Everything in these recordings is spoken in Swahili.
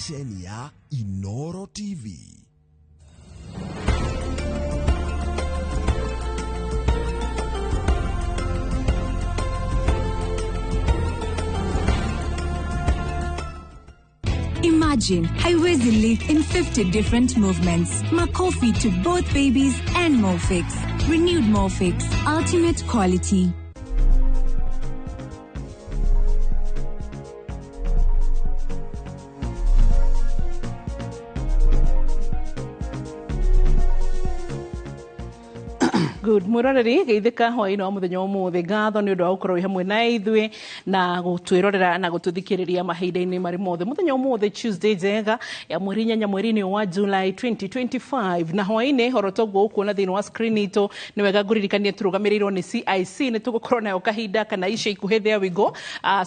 Stesheni ya Inoro TV. Imagine haiwezi live in 50 different movements. Makofi to both babies and Morphix. Renewed Morphix, ultimate quality. Good morning, geithika hwaino muthenya umuthe ngatho ni undu wa gukorwo hamwe na ithui na gutwirorera na gututhikiriria mahinda-ini mari mothe. Muthenya umuthe Tuesday njega ya mweri 4 mweri-ini wa July 2025 na hwaini horotoguo ukuona thiini wa screen ito ni wega nguririkanie turugamirirwo ni CIC ni tugukorwo nayo kahinda kana ica ikuhi there we go.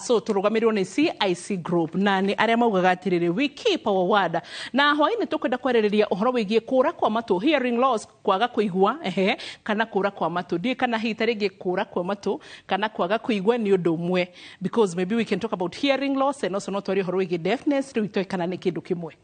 So turugamirirwo ni CIC group na ni aria maugaga atiriri we keep our word na hwaini tukwenda kwaririria uhoro wigie kura kwa matu hearing loss kwaga kuigua kana kura kwa matu ndi kana hita rigi kura kwa matu kana kwaga kuigwa ni undu umwe because maybe we can talk about hearing loss and also not horo wigi deafness rwito kana ni kindu kimwe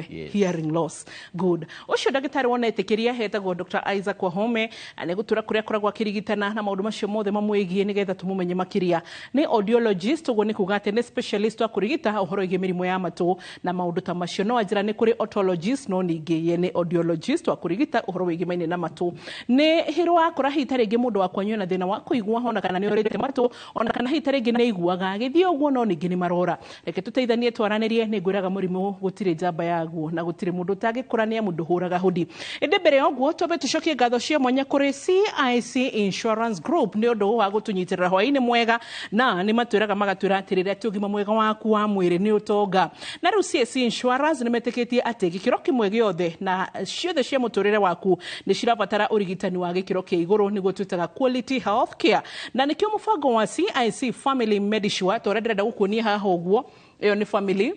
Yes. Hearing loss good ucio ndagitari wona etikiria hetagwo Dr. Isaac Wahome ane gutura kuria koragwa kirigitana na maundu macio mothe mamwegie nigetha tumumenye makiria ni audiologist ugo ni kugate ni specialist wa kurigita uhoro wigi mirimo ya matu na maundu ta macio no ajira ni kuri otologist no ningi ye ni audiologist wa kurigita uhoro wigi maine na matu ni hirwa akora hita rigi mundu wa kwanywa na thina wa kuigua hona kana ni orite matu ona kana hita rigi ni iguaga agithio guo no ningi ni marora reke tuteithanie twaranirie ni ngwiraga murimu gutire njamba yaguo na gutire mundu tagikurania mundu huraga hudi ende mbere yoguo tobe tucokie ngatho cia mwanya kuri CIC Insurance Group ni undu wa gutunyitirira hwaini mwega na ni matwiraga magatwira atirire ati ugima mwega waku wa mwiri ni utonga na riu CIC Insurance ni metikitie ati gikiro kimwe giothe na ciothe cia muturire waku ni cirabatara urigitani wa gikiro kia iguru ni gutwitaga quality health care na nikio mufango wa CIC Family Medisure torendera gukuonia haha uguo iyo ni family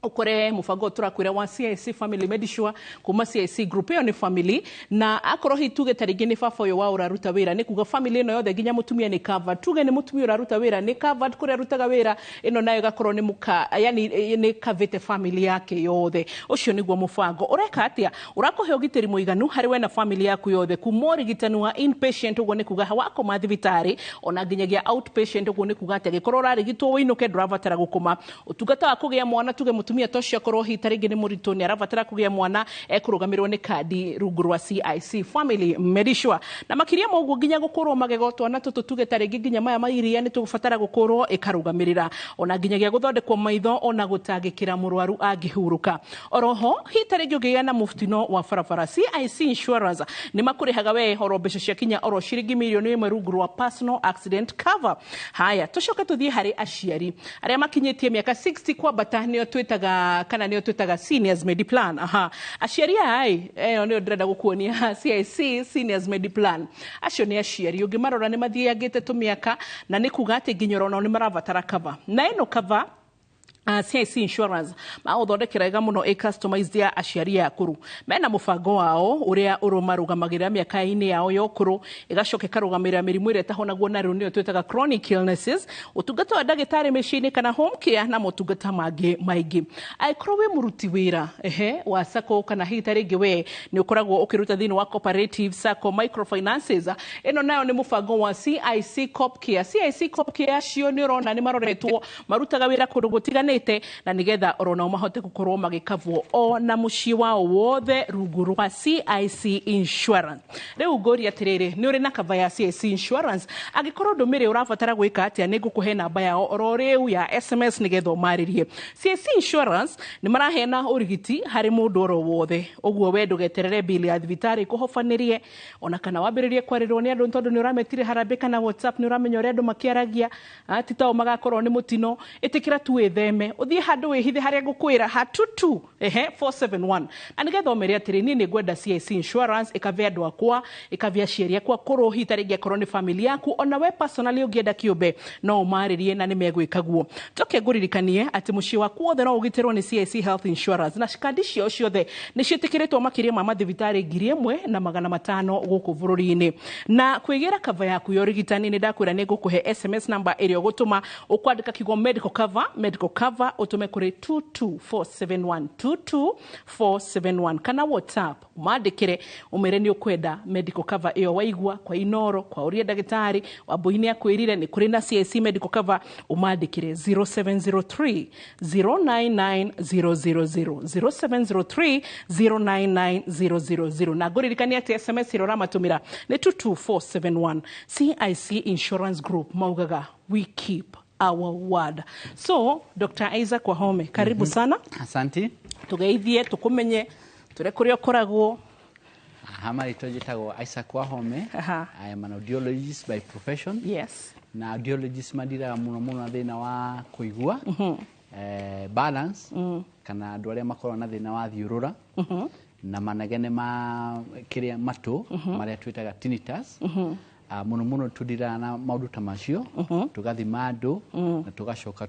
ukore mufango turakwira wa CIC Family Medisure kuma CIC group yo ni family na akoro hituge taringi ni baba yo wa uraruta wira ni kuga family no yothe ginya mutumia ni covered tuge ni mutumia uraruta wira ni covered kure rutaga wira ino nayo gakoro ni muka yani ni kavete family yake yothe ucio niguo mufango ureka atia urakohe ugitiri muiganu hari we na family yaku yothe kumori gitanwa inpatient ugo ni kuga wako mathibitari ona ginyagia outpatient ugo ni kuga ati gikoro rarigitwo winuke dravatara gukuma utugata wa kugia mwana tuge mutumia toshia koro hitarigi ni murito ni aravatara kugia mwana ekurugamirwo ni kadi rungu rwa CIC Family Medisure na makiria moguo ginya gukorwo magegotwa na tutuge tarigi ginya maya mairia ni tugufatara gukorwo ikarugamirira ona ginyagia guthondekwo maitho ona gutagikira murwaru angihuruka oroho hitarigi ugia na muftino wa farafara CIC Insurance ni makurihaga we horo mbeca cia kinya oro ciringi milioni 1 rungu rwa personal accident cover haya tucoka tuthie hari aciari aria makinyitie miaka 60 kwa bata nio twitaga kana nio twitaga seniors mediplan aciari ai nio ndirenda gukuonia CIC seniors mediplan acio ni aciari ungimarora ni mathiagite tumiaka na ni kuga ati nginyoro ni maravatara cover na ino cover CIC Insurance maũthondekera ega muno customized ya aciari yakuru mena mufango wao uria urumarugamagirira miaka-ini yao yokuru igacoka karugamirira mirimu ire tahonagwo na riu nio twitaga chronic illnesses utungata wa ndagitari meciini kana home care na motungata mangi maingi aikoro we muruti wira wa sacco kana hita ringi we ni ukoragwo ukiruta thini wa cooperative sacco microfinances ino nayo ni mufango wa CIC Corp Care CIC Corp Care cio ni urona ni maroretwo marutaga wira kundu gutigane na nigetha orona mahote gukorwo magikavwo o na muci wao wothe rungu rwa CIC Insurance riu ngori atiriri ni uri na cover ya CIC Insurance agikorwo ndumire urafatara gwika atia ni ngukuhe namba yao oro riu ya SMS nigetha maririe CIC Insurance ni marahena urigiti hari mundu oro wothe uguo we ndugeterere bill ya thibitari kuhofanirie ona kana wambiririe kwarirwo ni andu tondu ni urametire harambe kana WhatsApp ni uramenya uri andu makiaragia titao magakorwo ni mutino itikira tu etheme uthie handu wihithe haria ngukwira hatutu 471 na nigetha omere atiri ni ngwenda CIC Insurance ikavia andu akwa ikavia cieri akwa koro hitaringi akorwo ni family yaku ona we personally ungienda kiumbe no umaririe na ni megwikaguo toke nguririkanie ati muci waku wothe no ugitirwo ni CIC Health Insurance na cikadi cio ciothe ni ciitikiritwo makiria ma mathibitari 1,500 guku bururi-ini na kwigira cover yaku yo rigitani ni ndakwira ni ngukuhe SMS number irio gutuma ukwandika kigo medical cover cover utume kuri 22471 22471 kana WhatsApp maandikire umere ni ukwenda medical cover iyo waigua kwa Inoro kwa uria dagitari wabuini akwirire ni kuri na CIC medical cover umaandikire 0703 099 000 0703 099 000 na guririkania ati SMS irora matumira ni 22471 CIC Insurance Group maugaga we keep our word. So Dr. Isaac Wahome, karibu sana. Asante. Tugeithie tukumenye ture kuria koragwo. Hamari tojitago Isaac Wahome. I am an audiologist by profession. Yes. Na audiologist madira muno na thina wa kuigua. Balance kana andu aria makorwo na thina wa thiurura. Na manegene ma kiria matu maria twitaga tinnitus. Muno tudira na maundu ta macio tugathima andu na tugacoka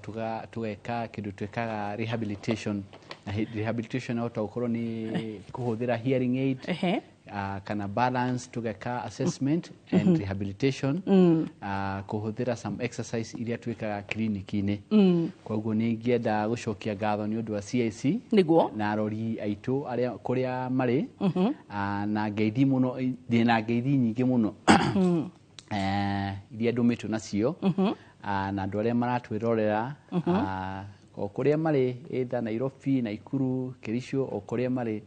tugeka kindu twekaga rehabilitation. Na rehabilitation auto ukorwo ni kuhuthira hearing aid kana balance tugeka assessment and rehabilitation kuhuthira some exercise iria twekaga clinic-ini. Koguo ni ngienda gucokia ngatho ni undu wa CIC na arori aitu aria kuria mari na ngeithi muno ndina ngeithi nyingi muno iria ndumitwo nacio na andu aria maratwirorera o kuria mari either Nairobi, Naikuru, Kericho o kuria mari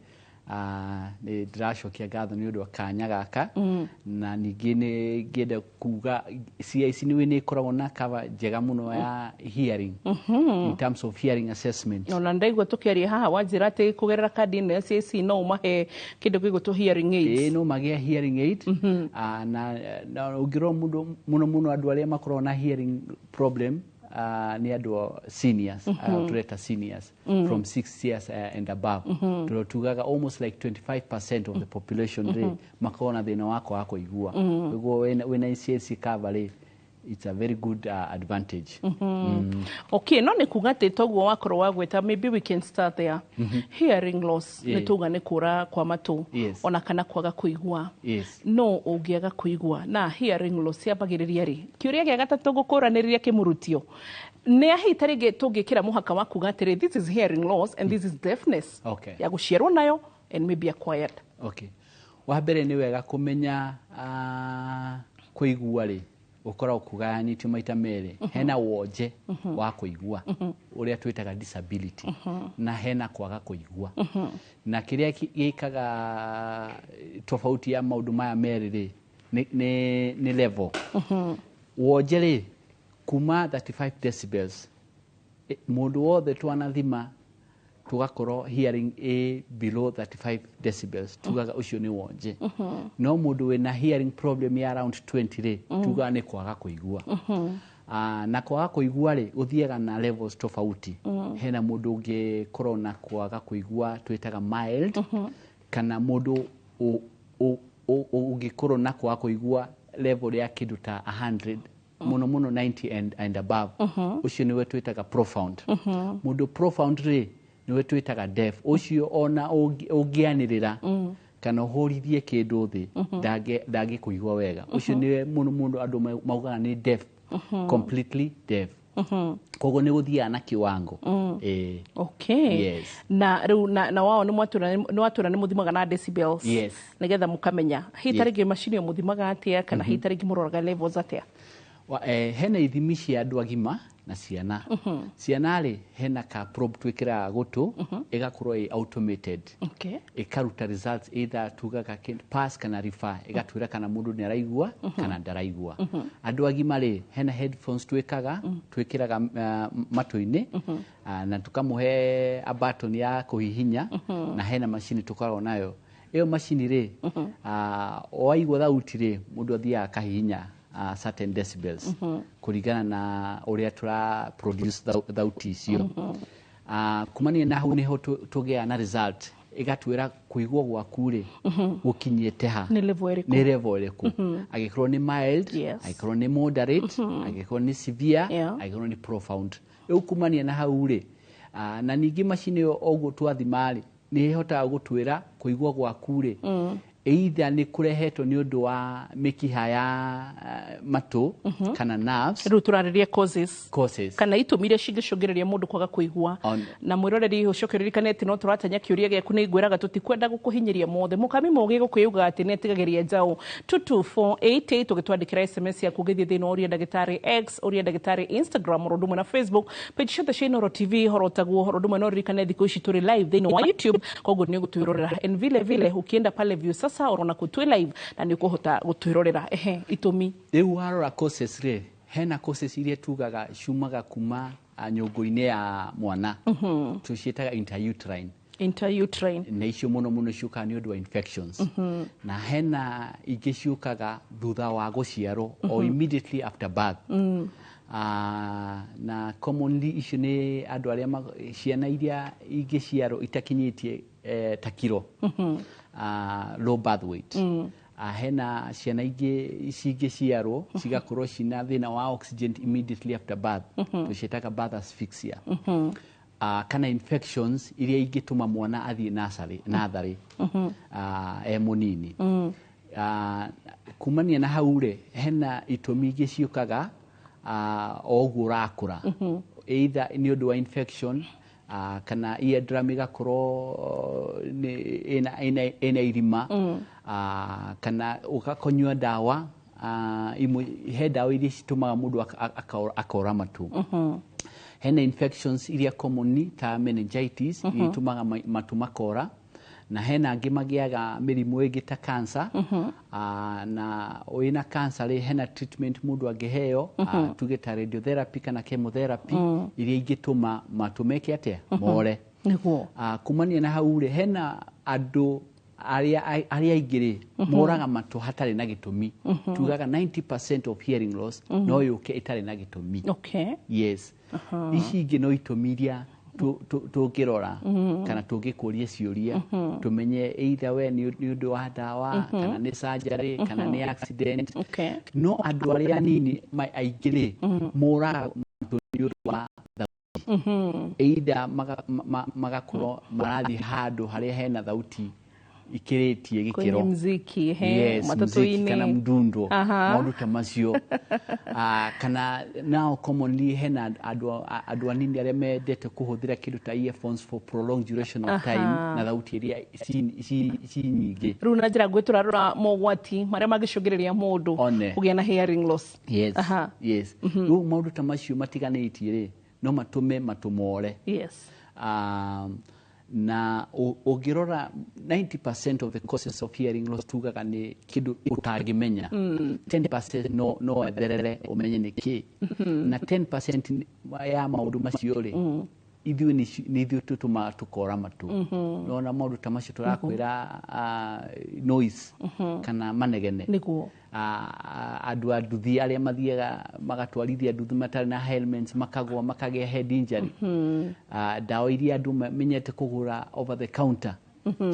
ni ndiracokia ngatho ni undu wa kanya gaka na ningi ni ngienda kuga CIC ni ikoragwo na cover njega muno ya hearing in terms of hearing assessment. No ndaigua tukiaria haha wanjira ati kugerera kadi ya CIC no umahe kindu gigutu hearing aids. No magia hearing aid na ugiro muno andu aria makorwo na hearing problem ni andu seniors tureta seniors from 6 years and above. Tugaga almost like 25% of the population makona thina wako wako igua. Ego when CIC cover it's a very good advantage. Okay, no ni kugate toguo wakorwo wagweta, maybe we can start there. Hearing loss ni tuga ni kura kwa matu ona kana kwaga kuigua. No ungiaga kuigua na hearing loss yambagiriria ri kiuria gia gatatu gukuraniria kimurutio ne ahitarige tungikira muhaka wa kugate this is hearing loss and this is deafness ya gucierwo nayo and maybe acquired. Okay, wa mbere ni wega kumenya kuigua ri ukora ukugayanitio maita mere hena wonje wa kuigua uria twitaga disability na hena kwaga kuigua na kiria gikaga tofauti ya maundu maya mere ri ni level wonje ri kuma 35 decibels mundu wothe twanathima tugakorwo hearing a below 35 decibels tugaga ucio ni wonje no mundu wina hearing problem ya around 20 ri tugaga ni kwaga kuigua na kwaga kuigua ri uthiaga na levels tofauti hena mundu ungikorwo na kwaga kuigua twitaga mild kana mundu ungikorwo na kwaga kuigua level ya kindu ta 100 muno 90 and above ucio ni wetu twitaga profound mundu profound ri niwe twitaga deaf ucio ona ungianirira kana uhorithie kindu thi ndage kuigua wega ucio niwe mundu andu maugaga ni deaf completely deaf kogo ni guthia na kiwango okay yes na wao ni mwatura ni muthimaga na decibels nigetha mukamenya hitarigi machine muthimaga atia kana hitarigi muroraga levels atia hena ithimi cia andu agima na ciana ciana ri hena ka probe twikira gutu igakorwo automated ikaruta results either tugaga pass kana refer igatwira kana mundu ni araigua kana ndaraigua andu agima ri hena headphones twikiraga matu-ini na tukamuhe a button ya kuhihinya na hena machine tukoragwo nayo iyo machine ri oaigua thauti ri mundu athia kahihinya certain decibels kuringana na uria tura produce thauti icio kumania na hau niho tugea na result igatwira kuigua gwaku ri gukinyete ha ni level iriku agikorwo ni mild agikorwo ni moderate agikorwo ni severe agikorwo ni profound kumania na hau ri na ningi machine yo oguo twathima ri ni ihotaga gutwira kuigua gwaku ri either ni kurehetwo ni undu wa mikiha ya matu kana nerves ru turariria causes kana itumire cingicungireria mundu kwaga kuigua na mwiroreri ucokereri kaneti no turatanya kiuria giaku ni ngwiraga tutikwenda gukuhinyiria mothe mukami mugi gukuiuga ati netigageria njau 22488 tugitwandikira SMS yaku githie thina uria ndagitari X uria ndagitari Instagram rodumwe na Facebook page shata cia Inoro TV horotaguo rodumwe no ririkane thiku ici turi live thina wa YouTube koguo ni gutwirorera en vile ukienda pale view sasa orona kutwi live na ni kuhota gutwirorera itumi riu warora causes ri hena causes iria tugaga shumaga kuma nyungu-ini ya mwana tucietaga intrauterine na icio muno ciukaga ni undu wa infections na hena ingĩ ciukaga thutha wa guciarwo or immediately after birth na commonly icio ni andu aria ciana iria ingĩciarwo itakinyitie ta kiro low birth weight hena ciana ingĩ cingĩciarwo cigakorwo cina thina wa oxygen immediately after birth tucietaga birth asphyxia kana infections iria ingĩtuma mwana athie natharĩ munini kumania na hau rĩ hena itũmi ingĩ ciũkaga o ũguo ũrakũra either ni ũndũ wa infection kana eardrum igakorwo ina irima kana ukakonywa dawa he dawa iria citumaga mundu akora matu hena infections iria commonly ta meningitis itumaga matu makora na hena angĩ magiaga mĩrimũ ĩngĩ ta cancer na wĩna cancer rĩ hena treatment mundu angĩheo tuge ta radiotherapy kana chemotherapy iria ingĩtũma matu meke atia more kumania na hau rĩ hena andũ aria aingĩ rĩ moraga matu hatarĩ na gĩtũmi tugaga 90% of hearing loss no yũke itarĩ na gĩtũmi yes ici ingĩ no itũmi iria tũngĩrora kana tũngĩkũria ciũria tumenye either we ni ũndũ wa dawa kana ni surgery kana ni accident no andũ arĩa nini aingĩ rĩ moraga ni ũndũ wa thauti either magakorwo marathi handũ harĩa hena thauti ikiritie gikiro kwenye mziki matatu-ini kana mdundo maundu ta macio kana now commonly hena andu anini aria mendete kuhuthira kindu ta earphones for prolonged duration of time na thauti iria si nyingi riu na njira gwiturarora mogwati maria magicungireria mundu kugia na hearing loss yes riu maundu ta macio matiganitie ri no matume matumore na ungirora 90% of the causes of hearing loss tugaga ni kindu utangimenya 10% no etherere umenye ni ki na 10% ya maundu macio ri ithuĩ nĩ ithuĩ tũtũmaga tukora matu nona maundu ta macio turakwira noise kana manegene niguo andu a nduthi aria mathiaga magatwarithia nduthi matarĩ na helmets makagwa makagĩa head injury dawa iria andu menyete kugura over the counter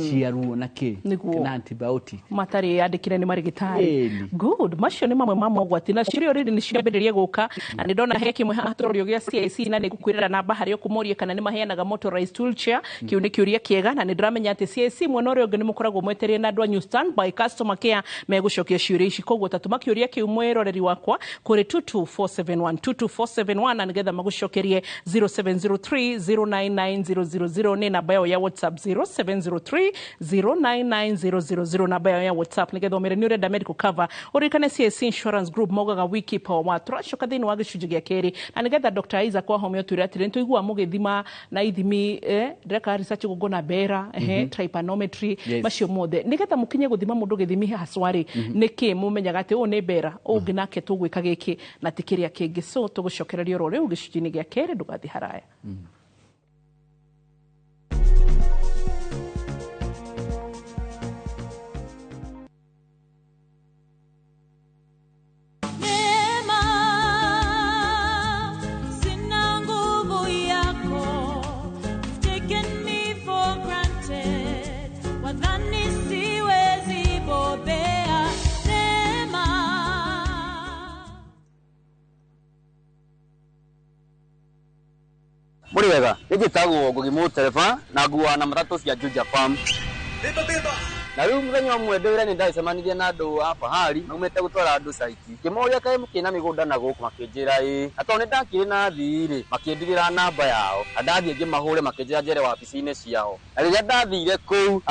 ciaruo na ki na antibiotic matari yandikire ni marigitari good macio ni mamwe mamwe gwati na cirio riri ni ciambiririe guka na ni ndona heki mwe hatorio gya CIC na ni gukwirira namba hari okumuria kana ni maheanaga motorized wheelchair kiu ni kiuria kiega na ni ndiramenya ati CIC mwe uri ungi ni mukoragwo mweterie na andu anyu standby customer care megucokia ciuria ici koguo tatuma kiuria kiu mwiroreri wakwa kuri 22471 na nigetha magucokerie 0703099000 ni namba yao ya WhatsApp 0703099000 namba ya WhatsApp nigetha umere ni urenda medical cover urikane CIC Insurance Group mogaga wiki pa wa turacoka thini wa gicunji gia keri na nigetha Dr. Isaac kwa homeo twira atire ntuigua mugithima na ithimi direka research gugona bera trypanometry macio mothe nigetha mukinye guthima mundu githimi haswari niki mumenyaga ati ni bera ungi nake tugwika giki na tikiria kingi so tugucokereria ro riu gicunji gia keri ndugathi haraya Muri wega, nigitagwo Ngugi Mutereba na nguwa na matatu cia Juja Farm. na riu muthenya umwe ndwira ni ndacemanirie na andu hapa hali maumete gutwara andu saiti kimoria kae mukina migunda na guku makinjira atone ndakire na thiri makindirira namba yao andathie ngimahure makinjira njere wabici-ini ciao na riria ndathire kuu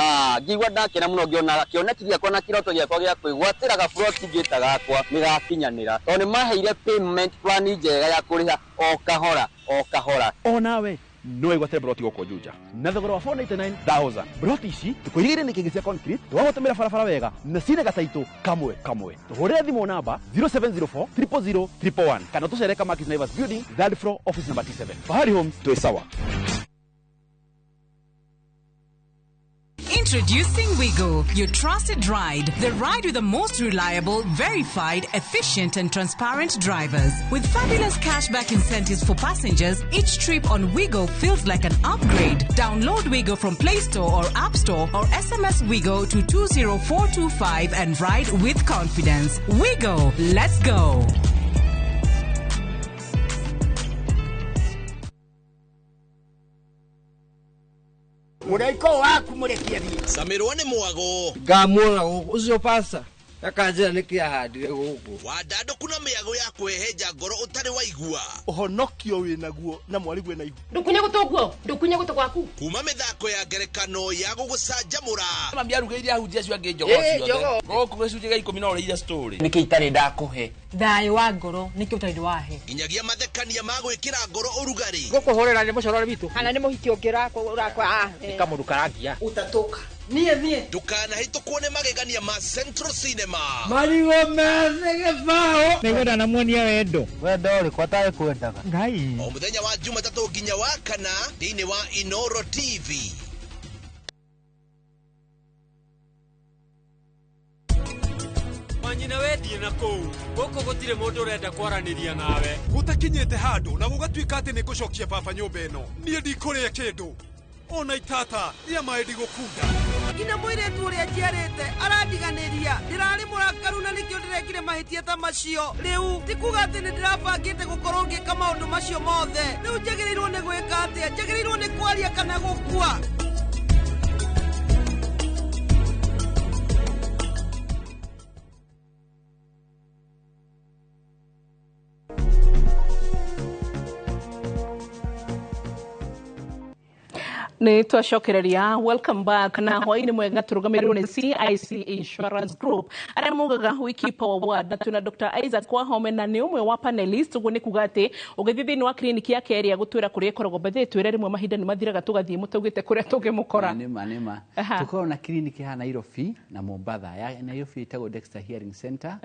ngigwa ndakena muno ngiona kioneki giakwa na kiroto giakwa gia kwigwatira gaburoti ngita gakwa nigakinyanira tone maheire payment plan njega ya kuriha o kahora nawe no igwate broti goko Juja na thogora wa 499,000 broti ici tukuigire ni kigisia concrete twagotomera barabara wega na cine gataitu kamwe tuhurire thimo namba 0704 000 111 kana tucereka Markis Naivas building 3rd floor office number 27 Fahari Homes to Sawa. Introducing Wigo, your trusted ride. The ride with the most reliable, verified, efficient and transparent drivers. With fabulous cashback incentives for passengers, each trip on Wigo feels like an upgrade. Download Wigo from Play Store or App Store or SMS Wigo to 20425 and ride with confidence. Wigo, let's go. Muraiko waku murekia ni Samirwa ni mwago ngamwona ucio pasa akanjira nikia handire guku wadado kuna miago ya kweheja ngoro utari waigua Uhonokio winaguo na mwarigu na igu ndukunye gutogwaku kuma mithako ya ngerekano ya gugucanjamura mambia rugeire ahunjia cio ange njogo ciothe goku gicunjega 10 no ria story niki itari ndakuhe thayo wa ngoro niki utari wahe nginyagia mathekania ma gwikira ngoro urugari gukuhorera ni mucorore bitu kana ni muhiki ungira urakwa kamundu karagia utatoka nie ndukanahitũkwo nĩ magegania ma Central Cinema marigo methege bao nĩgwenda na muonia wendo uri kwatae kwendaga ngai o mũthenya wa Jumatatũ nginya wa kana thĩinĩ wa Inoro TV. Wanyina wendie na kuu guku gutire mundu urenda kwaraniria nawe gutakinyete handu na gugatuika ati ni gucokia baba nyumba ino nie ndikuria kindu ona itata ya maedi gukunda ina mwire tu ria njiarite arandiganiria ndirari murakaru na nikio ndirekire mahitia ta macio riu tikuga ati ni ndirabangite gukorwo ngika maundu macio mothe riu njagirirwo ni gwika atia njagirirwo ni kwaria kana gukua Ni twacokereria welcome back na hwaini mwega turugamirwo ni CIC Insurance Group ara mugaga wiki power ward na tuna Dr. Isaac Kwahome na ni umwe wa panelist ugu ni kugate ugithithini wa clinic ya Keria gutwira kuria korogwo bethe twire rimwe mahinda ni mathiraga tugathie mutugite kuria tungimukora nima tukao na clinic ya Nairobi na Mombasa ya Nairobi itago Dexter Hearing Center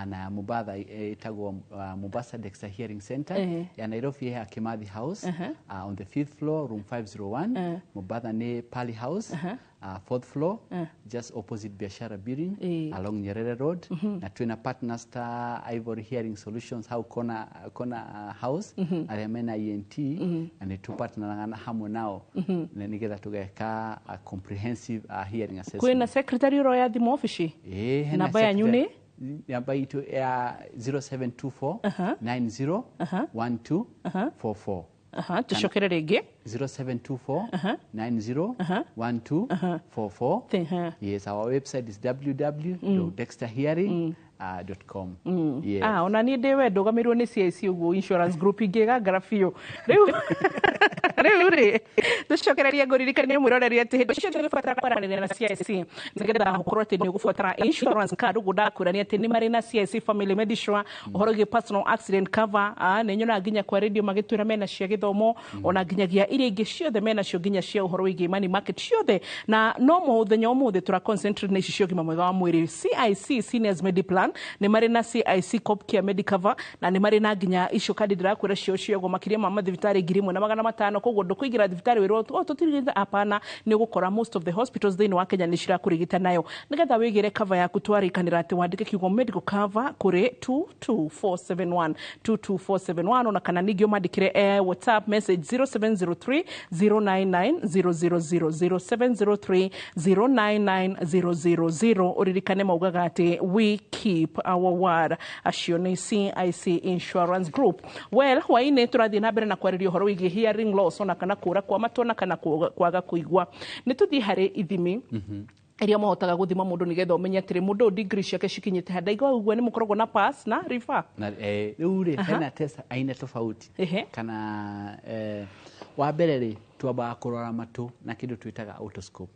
na Mombasa itago Mombasa Dexter Hearing Center ya Nairobi ya Kimathi House on the 5th floor room 501 Mombasa ni Pali House 4th floor just opposite Biashara Building along Nyerere Road na tuina partner Star Ivory Hearing Solutions how kona house alemena ENT and two partner na hamwe nao na nigetha tugeka a comprehensive hearing assessment kwina secretary ro ya thimu office namba ya nyuni namba itu ya 0724 90 1244 tushokere rege 0724 90 1244 yes our website is www.dexterhearing.com yes ona ni ndewe ndogamirwo ni CIC ugo insurance group ingega grafio riu tucokereria nguririkania mwiroreri ati hindi cio tugibatara kwaranĩria na CIC nigetha gukorwo ati ni gubuatara insurance card ugu ndakurania ati ni mari na CIC family medisure uhoro gi personal accident cover ni nyona nginya kwa radio magitwira mena cia githomo ona nginyagia iria ingi ciothe mena cio nginya cia uhoro wigi money market ciothe na no muthenya umuthi tura concentrate na icio cio gima mwega wa mwiri CIC seniors mediplan ni mari na CIC cop care medicover na ni mari na nginya icio kandi ndirakwira cio cio makiria ma mathibitari 1500 koguo ndukuigira thibitari wiro tutirigita apana ni gukora most of the hospitals thini wa Kenya ni cira kurigita nayo nigetha wigire cover yaku twarikanira ati wandike kiugo medical cover kuri 22471 ona kana ningio mandikire WhatsApp message 0703 099 000 0703 uririkane maugaga ati we keep our word acio ni CIC Insurance Group. Well hwaine turathie na mbere na kwariria uhoro wigi hearing loss ona kana kura kwa matona kana kwaga kuigwa ni tuthi hari ithimi iria mahotaga guthima mundu nigetha umenye atiri mundu degree ciake cikinyite handa igwa uguo ni mukoragwo na pass na refer na riu ri hena test aina tofauti kana wa mbere ri twamba kurora matu na kindu twitaga otoscope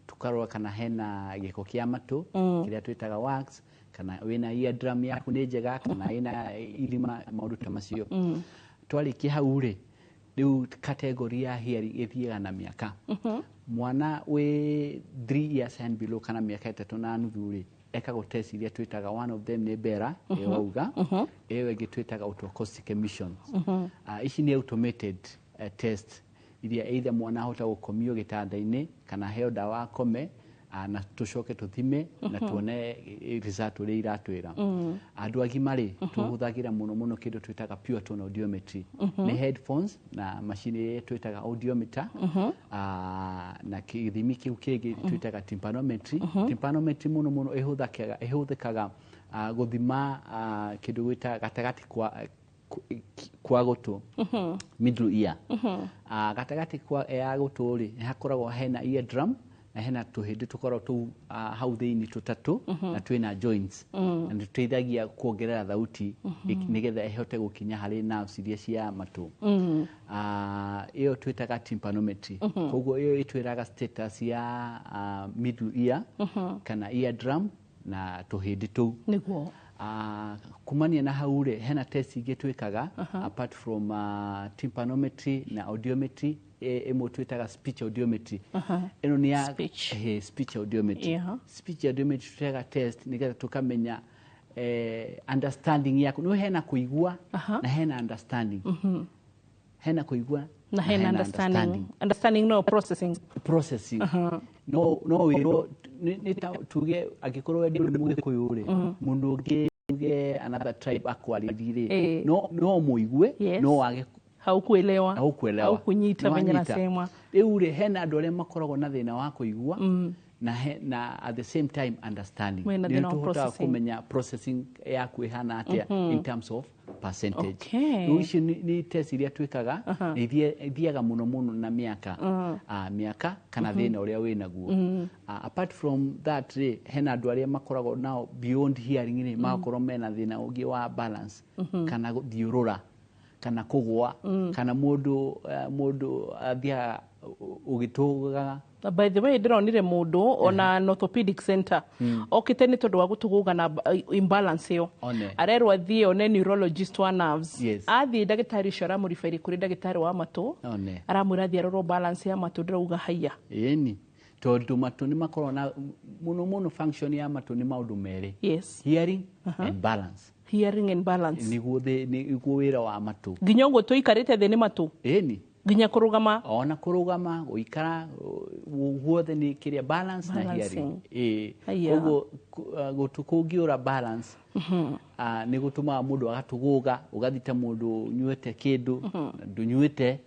tukarora kana hena giko kia matu kiria twitaga wax kana wina eardrum yaku ni njega kana ina irima maundu ta macio twarikia hau ri riu category ya hearing ithiaga na miaka mwana we 3 years and below kana miaka 3 na nuthu ri ekago test iria twitaga one of them ni bera euga ewe gitwitaga autocaustic emissions ici ni automated test iria either mwana hota gukomio gitanda-ini kana heo dawa akome na tucoke tuthime na tuone result uri iratwira andu agima ri tuhuthagira muno kindu twitaga pure tone audiometry ni headphones na machine twitaga audiometer na kithimi kiu kingi twitaga tympanometry tympanometry muno ihuthikaga guthima kindu gwita gatagati kwa gutu middle ear gatagati kwa ya gutu ri hakoragwo hena eardrum na hena tuhindi tukorwo tu hau thiini tutatu na twina joints na tuteithagia kuongerera thauti nigetha ihote gukinya hari nerves iria cia matu iyo twitaga tympanometry koguo iyo itwiraga status ya middle ear kana eardrum na tuhindi tu niguo kumania na hau ri hena test ingi twikaga apart from tympanometry na audiometry emo twitaga speech audiometry eno ni ya speech audiometry speech audiometry twitaga test nigetha tukamenya understanding yako no hena kuigua na hena understanding hena kuigua na hena understanding no processing no wiro ni tuge agikorwo wendi Mugikuyu ri mundu ungi another tribe akwalirire no muigue no wage haukuelewa au kunyita venye nasemwa riu ri hena andu aria makoragwo na thina wa kuigua na at the same time understanding ni tuhota kumenya processing yaku ihana atia in terms of percentage ici ni test iria twikaga ithiaga muno na miaka kana thina uria winaguo apart from that hena andu aria makoragwo nao beyond hearing ni makorwo mena thina ungi wa balance kana thiurura kana kugwa kana mundu athia ugitugaga. By the way, ndironire mundu ona orthopedic center okite ni tondu wa gutuguga na imbalance yo arerwa thie one neurologist wa nerves athi ndagitari cio aramurifairi kuri ndagitari wa matu aramwira thie arorwo balance ya matu ndirauga haya ni tondu matu ni makorwo na muno function ya matu ni maundu meri hearing and balance niguo wira wa matu nginya ngo tuikarite thi ni matu ni nginya kurugama ona kurugama guikara guothe ni kiria balance na hearing koguo gutukungiura balance ni gutuma mundu agatuguga ugathita mundu nyuete kindu ndunyuete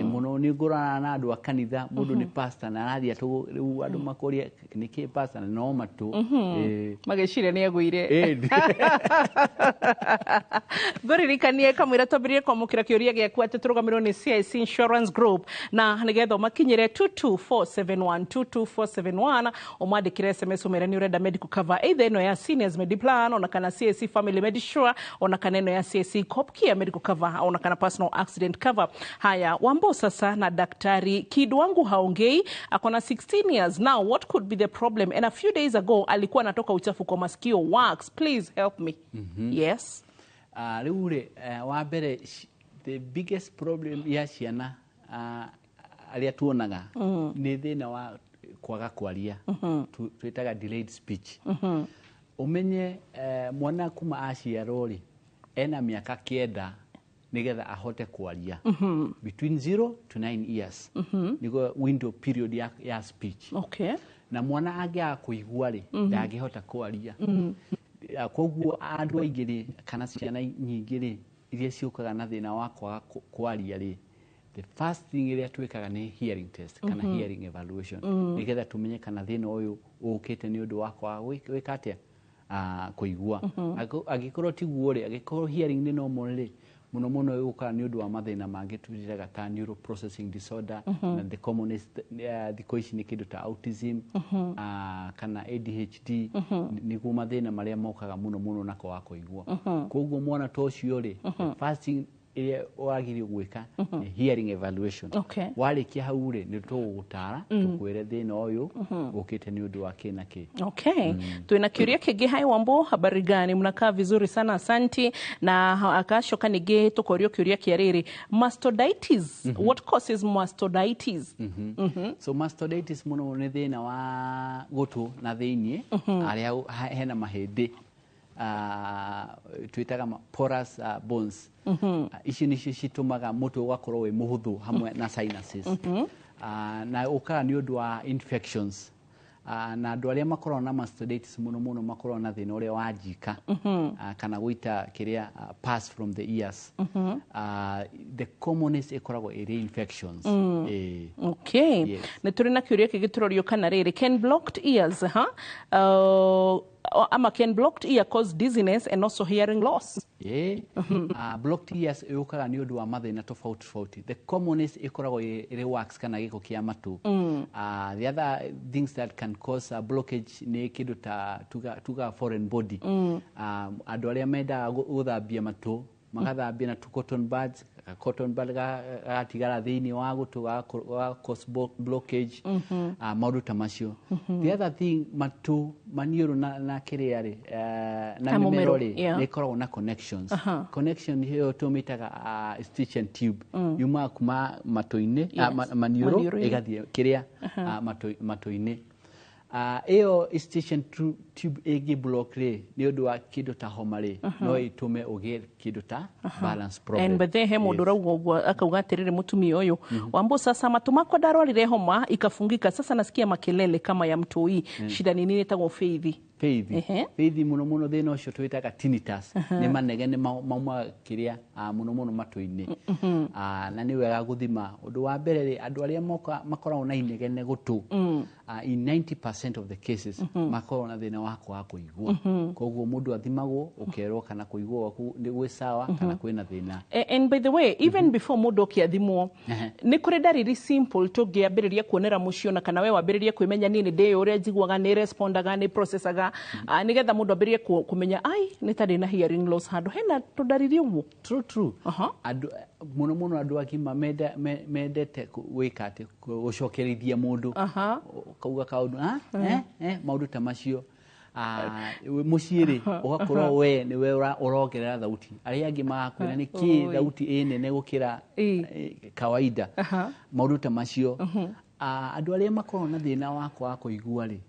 muno ni ngurana na andu akanitha mundu ni pastor na arathia riu andu makoria ni ki pastor no matu mageciria ni aguire ngoririkanie kamwira twambirie kwamukira kiuria giaku ati turugamirwo ni CIC Insurance Group na nigetha makinyire 22471 umwandikire SMS umere ni urenda medical cover either ino ya seniors mediplan ona kana CIC family medisure ona kana ino ya CIC Copcare medical cover ona kana personal accident cover. Haya wambo sasa na daktari kid wangu haongei akona 16 years now, what could be the problem? And a few days ago alikuwa anatoka uchafu kwa masikio wax, please help me. Yes riure wa mbere the biggest problem ya ciana aria tuonaga ni thina wa kwaga kwaria twitaga delayed speech umenye mwana kuma aciarwo ri ena miaka 9 nigetha ahote kwaria between 0 to 9 years nigo window period ya speech na mwana angia kuigua ri ndangihota kwaria koguo andu aingi ri kana ciana nyingi ri iria ciukaga na thina wa kwaga kwaria ri the first thing iria twikaga ni hearing test kana hearing evaluation nigetha tumenye kana thina uyu ukite ni undu wa kwaga wikatia kuigua agikorwo tiguo ri agikorwo hearing ni normal ri muno muno yuka ni undu wa mathina mangi tujiraga ta neural processing disorder na the commonest thiko ici ni kindu ta autism kana ADHD niguo mathina maria mokaga muno muno nako wa kuigua koguo mwana to cio ri fasting wagirio gwika hearing evaluation warikia hau ri ni tugutara tukwire thina uyu ukite ni undu wa kina ki. Tuina kiuria kingi hai Wambo, habari gani? Mnakaa vizuri sana, asanti. Na akashoka nige tukorio kiuria kiariri mastocytitis. What causes mastocytitis? So mastocytitis muno ni thina wa gutu na thiini aria hena mahindi twitaga porous bones. Ici nicio citumaga mutu ugakorwo wi muhuthu hamwe na sinuses. Na ukaga ni undu wa infections. Na andu aria makorwo na mastocytitis muno muno makorwo na thina uria wa njika kana guita kiria pass from the ears. The commonest ikoragwo iri infections. Na turina kiuria kigiturorio kana riri can blocked ears can blocked ear cause dizziness and also hearing loss? Blocked ears yukaga ni undu wa mathina tofauti tofauti. The commonest ikoragwo iri wax kana giko kia matu. The other things that can cause a blockage ni kindu ta tuga foreign body. Andu aria menda guthambia matu magathambia na cotton buds. Cotton bud gatigara thiini wa gutu ga cause blockage maundu ta macio. The other thing matu maniuru na kiriari na mimero ri ni koragwo na connections. Connection hiyo tumitaga stitch and tube yuma kuma matu-ini maniuru igathie kiria matu-ini. Eo stitch and tube egi block ri ni undu wa kindu ta homa ri no itume ugie kindu ta balance problem. And bethe he mundu raugo akauga atiriri mutumia uyu Wambo, sasa matu mako darorire homa ikafungika, sasa nasikia makelele kama ya mtoi. Shida ni nini? Tago feithi feithi muno muno thina ucio twitaga tinnitus. Ni manegene mauma kiria muno muno matu-ini. Na ni wega guthima. Undu wa mbere ri andu aria makoragwo na inegene gutu in 90% of the cases makoragwo na thina wa kuigua. Koguo mundu athimagwo ukerwo kana kuigua waku ni gwi sawa kana kwina thina. And by the way, even before mundu kiathimwo ni kuri dariri simple tungiambiriria kuonera mucio na kana we wambiriria kwimenya nini ndi uria njiguaga ni respondaga ni processaga nigetha mundu ambirie kumenya ai ni tari na hearing loss handu hena tudariri uguo. True. Muno muno andu akima mendete wika ati gucokerithia mundu kauga kaundu maundu ta macio muciiri ugakorwo we ni we urongerera thauti. Aria angi magakwira ni ki thauti nene gukira kawaida maundu ta macio. Andu aria makorwo na thina wa kuigua ri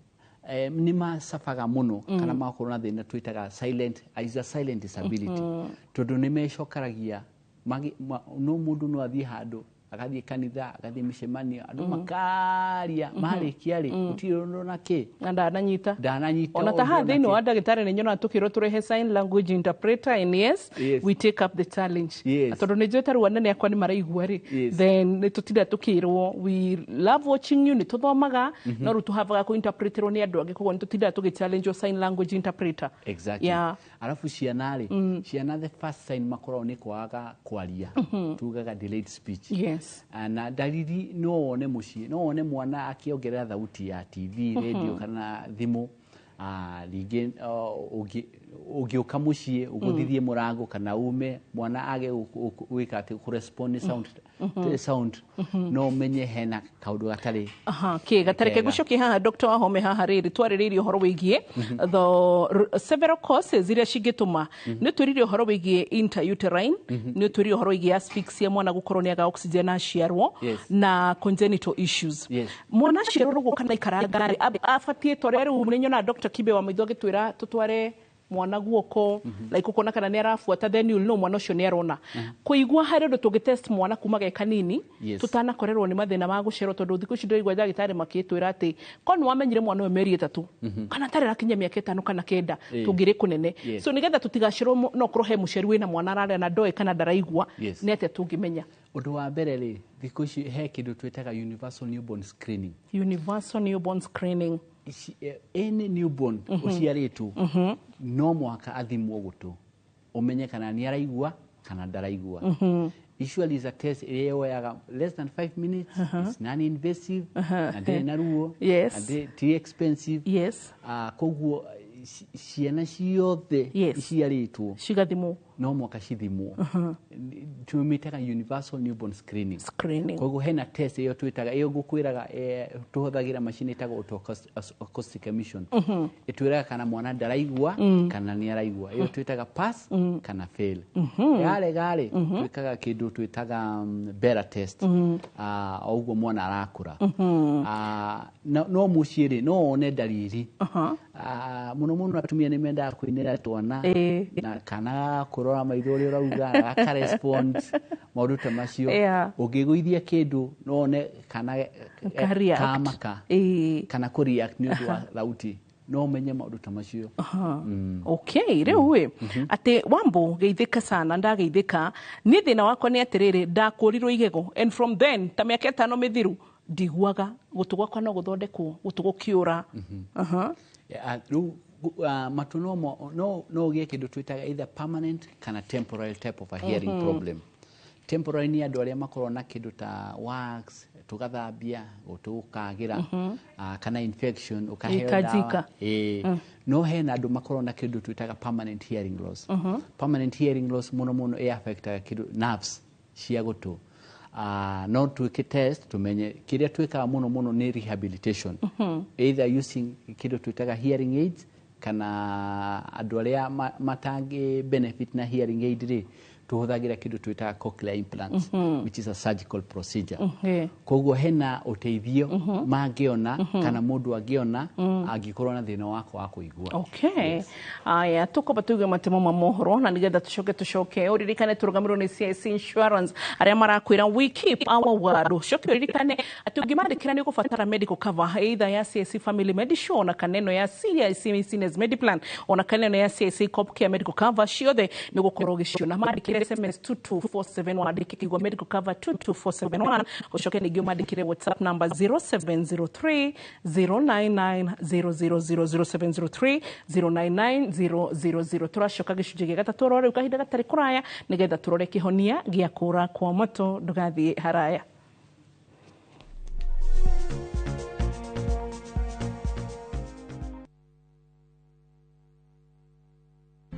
ni masafaga muno kana makorwo na thina twitaga silent disability. Tondu ni mecokaragia no mundu no athie handu agathie kanitha agathie micemanio andu makaria marikia ri utiro na ki ndananyita ona ta hathini wa ndagitari ni nyona tukiro turehe sign language interpreter and yes we take up the challenge. Tondu ni njota ruana ni akwa ni maraigua ri then ni tutida tukirwo we love watching you ni tuthomaga no ru tuhavaga ku interpreterwo ni andu angi koguo ni tutida tugi challenge sign language interpreter. Alafu ciana ri ciana the first sign makorwo ni kwaga kwaria tugaga delayed speech. Na dalili no one mucie no one mwana akiongerera thauti ya TV radio kana thimu ringi ugiuka mucie uguthithie murango kana ume mwana age wika ati ku respond sound no menye hena kaundu gatari gatari ke gucoki haha Dr. Wahome haha riri twariririo horo wigie the several causes iria cingituma ni twiririo horo wigie intrauterine ni twiririo horo wigie asphyxia mwana gukorwo ni aga oxygen aciarwo na congenital issues. Mwana aciarwo gukana ikaranga afatie torere umunenyo na Dr. Kibe wa Maitho agitwira tutware mwana guoko like ukona kana ni arafuata then you know mwana ucio ni arona kuigua hari ndo tugitest mwana kuma ge kanini tutana korerwo ni mathina ma gucerwo tondu thiku ici ndoigwa ndagitari makitwira ati kon wamenyire mwana we meri 3 kana tare rakinya miaka 5 kana 9 tungire kunene so nigetha tutigacirwo no kurohe muceri wina mwana arare na ndoe kana ndaraigua ni ate tungimenya. Undu wa mbere ri thiku ici he kindu twetaga universal newborn screening. Any newborn uciaritu no mwaka athimwo gutu umenye kana ni araigua kana ndaraigua. Usually is a test area less than 5 minutes. It's non-invasive. And naruo. Yes. And too expensive. Yes. Koguo ciana ciothe iciaritwo cigathimwo no mwaka cithimwo tumitaga universal newborn screening. Koguo hena test iyo twitaga iyo ngukwiraga tuhuthagira machine itaga acoustic emission itwiraga kana mwana ndaraigua kana ni araigua iyo twitaga pass kana fail. Gare twikaga kindu twitaga beta test oguo mwana arakura no muciiri no one dalili muno atumia ni menda kuinera twana na kana kurora maithori rauga aka respond maundu ta macio ungiguithia kindu no one kana kamaka kana ku react ni undu wa rauti no menye maundu ta macio. Okay, reu we ate Wambo geithika sana ndageithika ni thina wakwa ni atiriri ndakurirwo igego and from then ta miaka 5 mithiru ndiguaga gutugwa no guthondekwo gutugukiura. Matunomo no gie kindu twitaga either permanent kana temporary type of a hearing problem. Temporary ni andu aria makorwo na kindu ta wax tugathambia utukagira kana infection ukaheo dawa no hena andu makorwo na kindu twitaga permanent hearing loss. Permanent hearing loss muno affecta kindu nerves cia gutu. No twike test tumenye kiria twikaga muno ni rehabilitation. Either using kindu twitaga hearing aids kana andu aria matangi benefit na hearing aid ri tuhuthagira kindu twitaga cochlear implants which is a surgical procedure. Koguo hena uteithio mangiona kana mundu angiona angikorwo na thina wako wa kuigua. Okay. Aya tukoba tuge matemo mamohoro na nigetha tucoke uririkane turugamirwo ni CIC Insurance aria marakwira we keep our word. Ucoke uririkane atungimandikira ni gufatara medical cover either ya CIC Family Medisure ona kaneno ya CIC Seniors Mediplan ona kaneno ya CIC Cop Care Medical Cover ciothe ni gukorwo giciona mandikire SMS 22471 wadikikigwa medical cover 22471 ucoke ningio mandikire WhatsApp number 0703 099 000 0703 099 turacoka gicunjĩ gĩa gatatu rore ukahinda gatari kuraya nigetha turore kihonia gia kura kwa moto ndugathie haraya.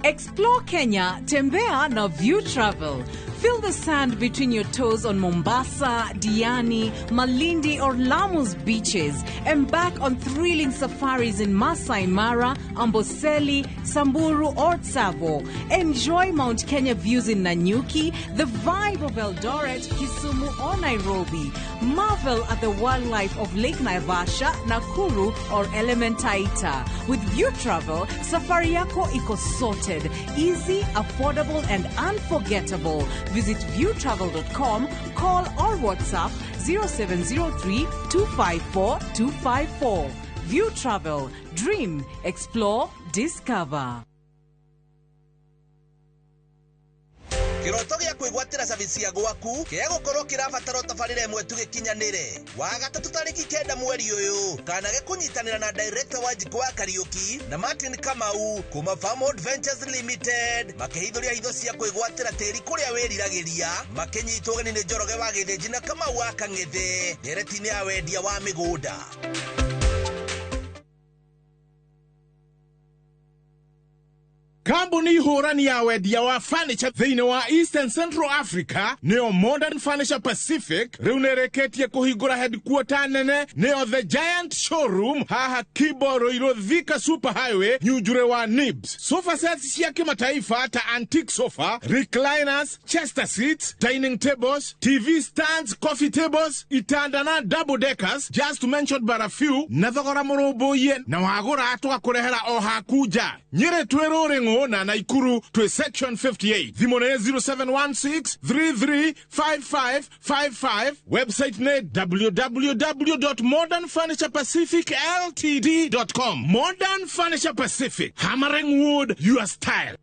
Explore Kenya, tembea na View Travel. Feel the sand between your toes on Mombasa, Diani, Malindi or Lamu's beaches. Embark on thrilling safaris in Masai Mara, Amboseli, Samburu or Tsavo. Enjoy Mount Kenya views in Nanyuki, the vibe of Eldoret, Kisumu or Nairobi. Marvel at the wildlife of Lake Naivasha, Nakuru or Elementaita. With View Travel, safari yako iko sorted, easy, affordable and unforgettable. Visit viewtravel.com, call or WhatsApp 0703 254 254. View Travel. Dream, explore, discover. Kiroto gia kwigwatira service ya gwaku kia gukorwo kirabatara tabarire imwe tugikinyanire wa gatatu tariki 9 mweri uyu kana gekunyitanira na director wa Jiko wa Kariuki na Martin Kamau kuma Farm Adventures Limited makihithuria hitho cia kwigwatira tiri kuria wiriragiria makinyitwo gani ni Njoroge wa Githĩnji na Kamau wa Kang'ethe nderetini ya wendia wa migunda. Kambuni hurani ya wendia wa furniture thĩinĩ wa Eastern Central Africa nĩo Modern Furniture Pacific rĩu nĩrĩkĩtie kũhingũra headquarter nene nĩo The Giant Showroom haha Kiboro Thika Super Highway Nyujure wa Nibs. Sofa sets cia kimataifa ta antique sofa, recliners, chester seats, dining tables, TV stands, coffee tables, itanda na double deckers, just to mention but a few, na thogora mũrũmbũiye na wagũra tũgakũrehera o hakuja. Nyĩrĩ twĩrũrĩng'ũ na Naikuru to section 58. Thimone 0716335555. Website ne www.modernfurniturepacificltd.com. Modern Furniture Pacific. Hammering wood, your style.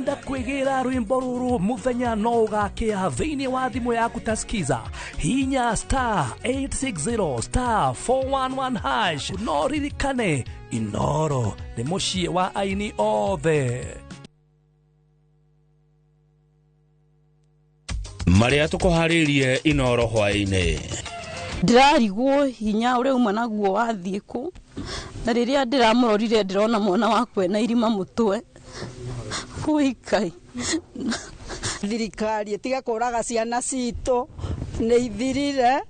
Wenda kwigera rwimbo ruru muthenya no ugakia thiini wa thimu yaku taskiza hinya star 860 star 411 hash no ririkane Inoro ni mucie wa aini othe. Maria tukuharirie Inoro hwaini ndirarigwo hinya uri umwe naguo wathiku na riria ndiramurorire ndirona mwana wakwe na irima mutwe huikai thirikari tiga kuraga ciana cito ni ithirire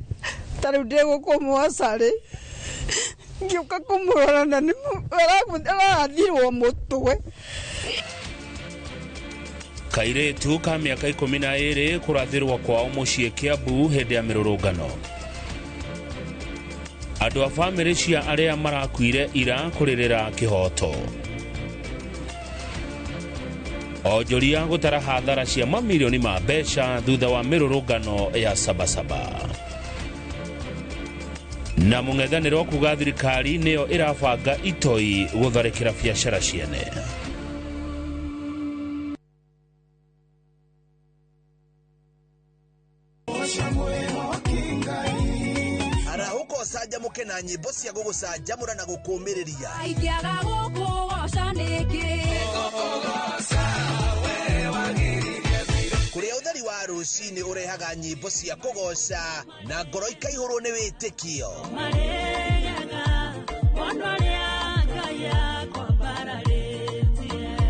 tariu ndigukumwacari ngiuka kumurora na ni arathirwo mutwe. Kairetu ka miaka 12 kurathirwa kwao mucie Kiambu hindi ya mirurungano. Andu a family cia aria marakuire ira kuririra kihoto. Ojoria gutara hathara cia mamilioni ma mbeca thutha wa mirurungano ya Sabasaba. Na mung'ethaniro kuga thirikari niyo irabanga itoi gutharikira biacara ciene. Arahuko saja muke na nyimbo cia gugucanjamura na gukumiriria. Aikiaga guku gocaniki. Kuria utheri wa rucini urehaga nyimbo cia kugoca na ngoro ikaihurwo ni witikio.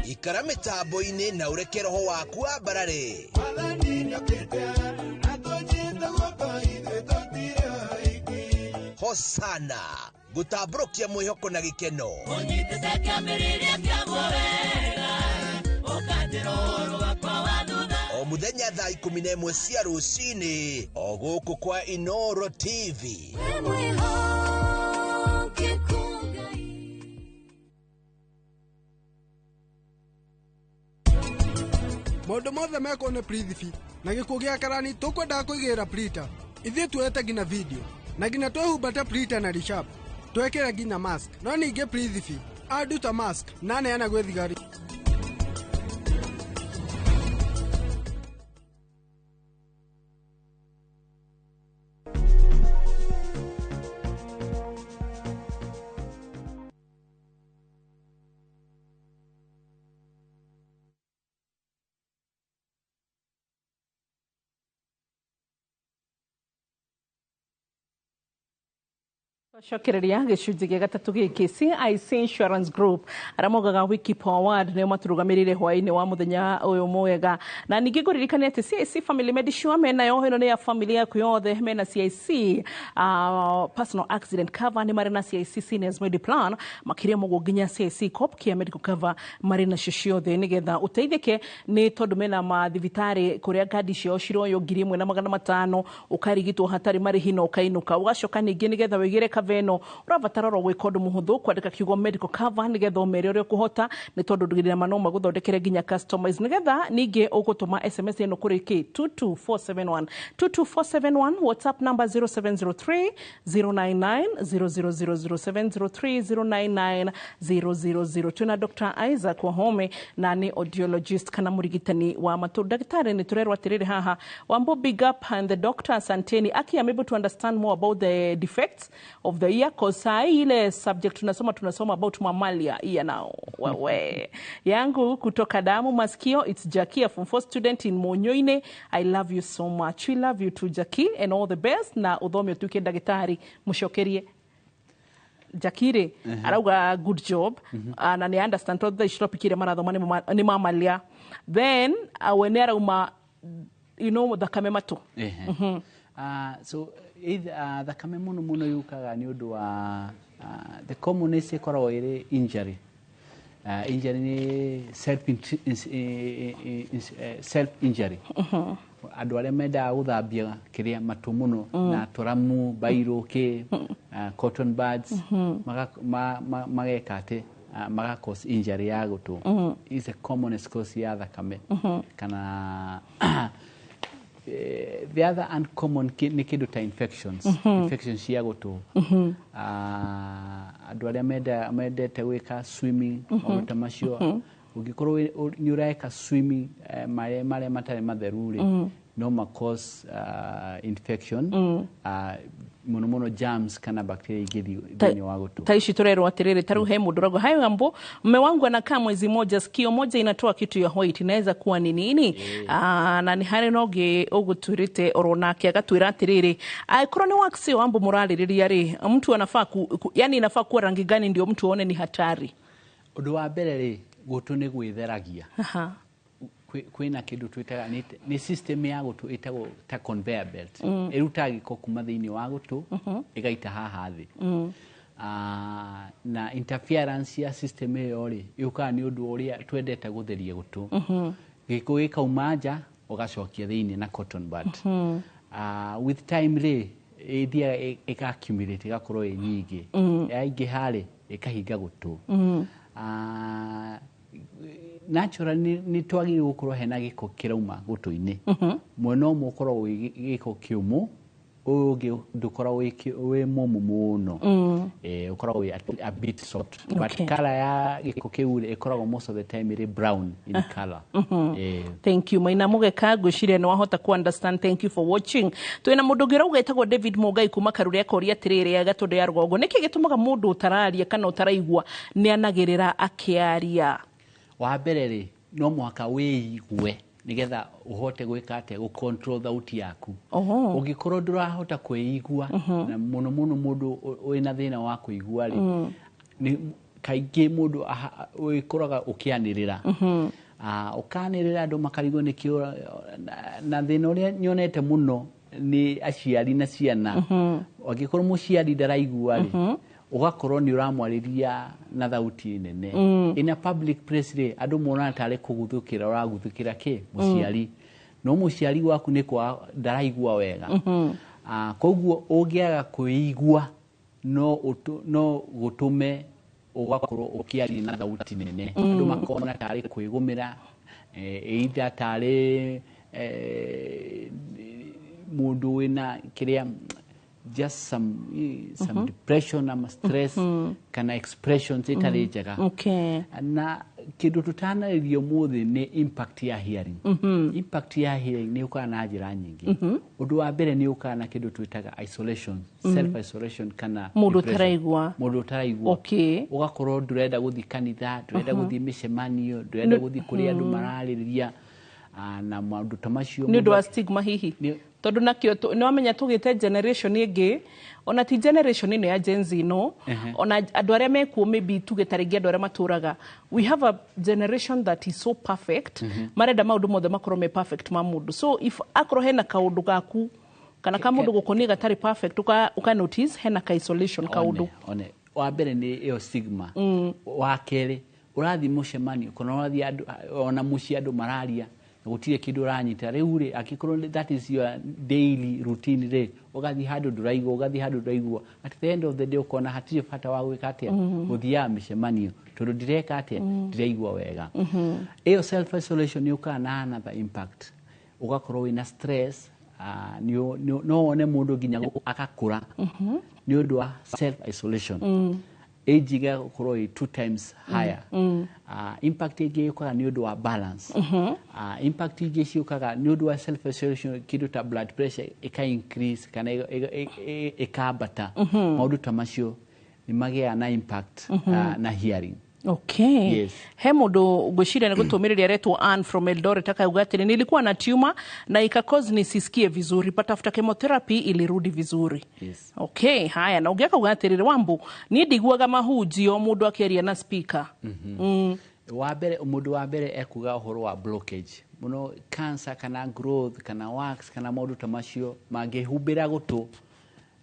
Ikara mitambo-ini na ureke roho waku wambarare. Hosana gutamburukia mwihoko na gikeno. O muthenya thaa 11 cia rucini o guku kwa Inoro TV. Maundu mothe meko ne Prithifi na gikuo gia Karani tukwenda kuigira Prita ithuĩ tuete gina video na gina twehumbate Prita na Rishab twekĩra gina mask no ningĩ Prithifi aduta mask na neana gwĩ thigari. Shokereria gicunji gia gatatu giki CIC Insurance Group aramogaga wiki forward ne maturugamirire hwaini wa muthenya uyu mwega na ningi nguririkania ati CIC Family Medisure mena yo hino ne ya family yaku yothe mena CIC personal accident cover ni marina CIC seniors med plan makiria mugo ginya CIC cop kia medical cover marina shoshiothe nigetha uteithike ni tondu mena mathibitari kuria ngadi cio ciro yo 1500 ukarigitwo hatari marihi no ukainuka ugacoka ningi nigetha wigire veno urabatara ro gwikondu muhuthu kwandika kiugo medical cover nigetha umere uri kuhota ni tondu ndugirira manoma guthondekere ginya customize nigetha ningi ugutuma SMS eno kuri ki 22471 22471 WhatsApp number 0703 099 0000703 099 tuna Dr. Isaac Wahome na ni audiologist kana murigitani wa matu daktari ni turerwa tiriri haha wambo big up and the doctor Santeni aki am able to understand more about the defects of the ear cause ile subject tunasoma about mamalia ear now wewe yangu kutoka damu masikio it's Jackie from first student in Monyoine. I love you so much. We love you too Jackie and all the best na uthome tuke dagitari mushokerie Jakire arauga good job na ni understand to the shopikire marathoma ni mamalia then when arauma you know thakame matu so thakame muno yukaga ni undu wa the commonest ikoragwo iri injury injury ni self injury andu aria menda guthambia kiria matu muno na turamu bairo ke cotton buds mageka ate maga cause injury ya gutu is a commonest cause ya thakame kana the other uncommon ni kindu ta infections infections ya gutu andu aria mendete gwika swimming maguta macio Ungikorwo ni ureka swimming mare matare matheru ri no ma cause infection mono germs kana bacteria ingĩ thĩinĩ wa gũtũ. Ta ici turerwo atiriri taru he mundu rago hayo ambo mume wangu anakaa mwezi moja, sikio moja inatoa kitu ya white, inaweza kuwa ni nini? Na ni hari noge uguturite oronake agatwira atiriri aikorwo ni wax yo ambo muraririria ri mtu anafaa yani inafaa kuwa rangi gani ndio mtu aone ni hatari? Undu wa mbere ri gutu ni gwitheragia. Kwina kindu twitaga ni system ya gutu itagwo ta conveyor belt iruta giko kuma thiini wa gutu igaita haha thi na interference ya system iyo ri yuka ni undu uria twendete gutheria gutu giko gikauma nja ugacokia thiini na cotton bud with time ri ithia ikaccumulate igakorwo nyingi yaingi hari ikahinga gutu natural ni twagire gukorwo hena giko kirauma gutu-ini mwena umwe ukorwo giko kiumu ugi ndukorwo wi mumu muno ukorwo a bit soft but color ya giko kiu ikoragwo most of the time iri brown in color. Thank you Maina Mugeka gwiciria ni wahota ku understand. Thank you for watching. Twina mundu ngira ugetagwo David Mugai kuma Karuri akoria atiriri agatundu ya Rugongo niki gitumaga mundu utararia kana utaraigwa ni anagirira akiaria? Wa mbere ri no mwaka wiigwe nigetha uhote gwika ate go control thauti yaku. Ungikorwo ndurahota kwigua na muno mundu wina thina wa kuigua ri ni kaingi mundu wikoraga ukianirira ukanirira andu makarigwo nikio na thina uria nyonete muno ni aciari na ciana. Ungikorwo muciari ndaraigua ri ugakorwo ni uramwariria na thauti nene in a public place ri andu mona tare kuguthukira uraguthukira ki muciari no muciari waku ni kwa ndaraigua wega koguo ungiaga kuigua no gutume ugakorwo ukiaria na thauti nene andu makona tare kwigumira either tare mundu wina kiria just some depression ama stress kana expressions itari njega. Na kindu tutanaririo muthi ni impact ya hearing. Impact ya hearing ni ukana na njira nyingi. Undu wa mbere ni ukana na kindu twitaga isolation, self isolation kana mundu taraigwa. Ugakorwo ndurenda guthi kanitha, ndurenda guthi micemanio, ndurenda guthi kuri andu maraririria na maundu tamacio ni undu wa stigma hihi tondu nakio ni wamenya tugite generation ingi ona ti generation ino ya Gen Z no ona andu aria mekuo maybe tugitaringia andu aria maturaga we have a generation that is so perfect marenda maundu mothe makorwo me perfect ma mundu so if akorwo hena kaundu gaku kana ka mundu gukoni gatari perfect uka notice hena ka isolation kaundu wa mbere ni iyo stigma wa keri urathi mucemanio kono urathi andu ona muci andu mararia gutire kindu ranyita riu ri akikorwo that is your daily routine ri ugathi handu nduraigwa at the end of the day ukona hatire bata wa gwika atia guthia micemanio tondu ndireka atia ndiraigwa wega iyo self isolation yuka na another impact ugakorwo wina stress no one mundu ginya akakura ni undu wa self isolation age ga korwo 2 times higher impact ige yukaga ni undu wa balance impact ige ciukaga ni undu wa self isolation kidu ta blood pressure ika increase kana ikabata maundu ta macio ni magia na impact na hearing. Yes. He mundu ngwiciria ni gutumiriria retwo Ann from Eldoret akauga atiri nilikuwa na tumor na ika-cause nisisikie vizuri but after chemotherapy ilirudi vizuri. Haya na ugiaka atiri Wambu ni ndiguaga mahunjio mundu akieria na speaker. Wabere mundu wabere ekuga uhoro wa blockage muno cancer kana growth kana wax kana maundu ta macio mangihumbira gutu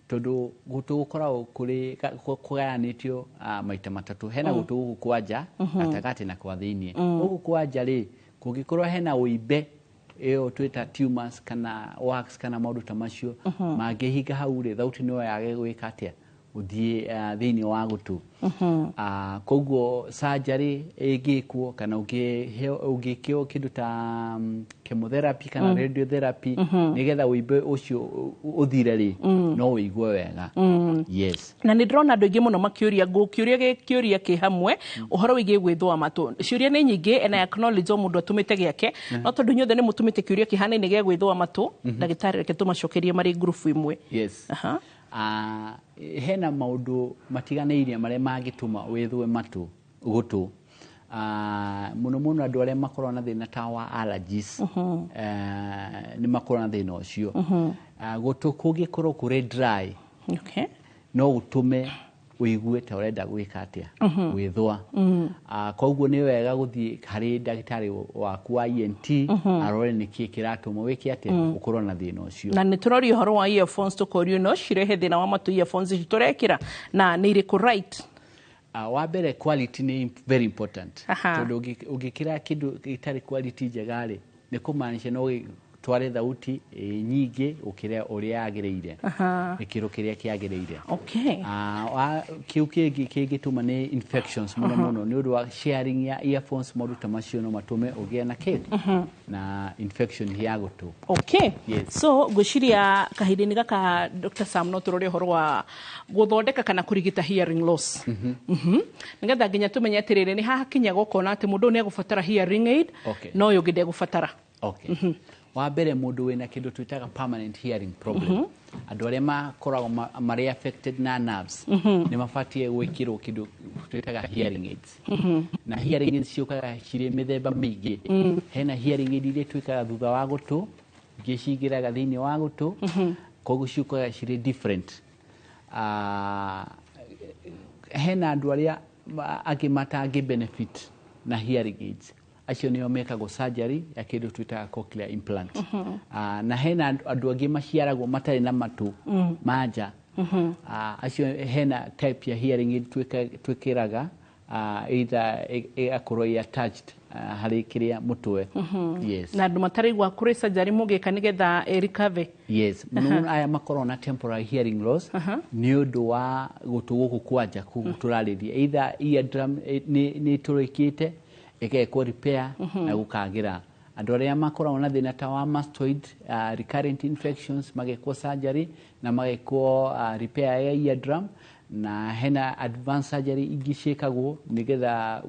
tondu gutu gukoragwo kuri kugayanitio maita matatu hena gutu guku kwanja gatagati na kwa thiini guku kwanja ri kungikorwo hena uimbe iyo twita tumors kana wax kana maundu ta macio mangihinga hau ri thauti no yage gwika atia uthie thiini wa gutu koguo surgery igikwo kana ugikio kindu ta chemotherapy kana radiotherapy nigetha uimbe ucio uthire ri no uigwe wega yes na ni ndrona andu ingi muno makiuria kiuria ki hamwe uhoro wigi gwithwa matu ciuria ni nyingi and I acknowledge mundu atumite giake no tondu nyothe ni mutumite kiuria kihana-ini gia gwithwa matu ndagitari reke tumacokerie mari group imwe yes hena maundu matiganeirie maria mangituma withwe matu gutu muno andu aria makorwo na thina ta wa allergies ni makorwo na thina ucio gutu kungikorwo kuri dry no gutume uigue ta urenda gwika atia withwa koguo ni wega guthie hari ndagitari waku wa ENT arore niki kiratuma wiki atia ukorwo na thina ucio na ni turori horo wa earphones tukorio no cirehe thina wa matu earphones turekira na ni iriku right wa mbere quality ni very important tondu ugikira kindu gitari quality njegari ni kumaanisha no tware thauti nyingi ukire uria yagireire ikiro kiria kiagireire kiu kingituma ni infections muno ni undu wa sharing ya earphones moruta macio no matume ugie na kid na infection ya gutu so gushiria kahidini gaka Dr. Sam no turore horo wa guthondeka kana kurigita hearing loss nigetha nginya tumenye atirire ni haha kinya gukona ati mundu ni agubatara hearing aid no yo gide gubatara wa mbere mundu wina kindu twitaga permanent hearing problem andu aria makoragwo mari affected na nerves ni mafatie gwikirwo kindu twitaga hearing aids na hearing aids ciukaga ciri mithemba mingi hena hearing aid iria twikaga thutha wa gutu ngicingiraga thiini wa gutu koguo ciukaga ciri different hena andu aria matangi benefit na hearing aids acio nio mekagwo surgery ya kindu twitaga cochlear implant na hena andu angi maciaragwo matari na matu manja acio hena type ya hearing aid twikiraga either akorwo attached hari kiria mutwe yes na andu matari gwa kuri surgery mugika nigetha recover yes muno aya makorwo na temporary hearing loss ni undu wa gutu guku kwanja kuturarithia either eardrum ni turikite ikekwo repair na gukagira andu aria makorwo na thina ta wa mastoid recurrent infections magekwo surgery na magekwo repair ya eardrum na hena advanced surgery igicikagwo nigetha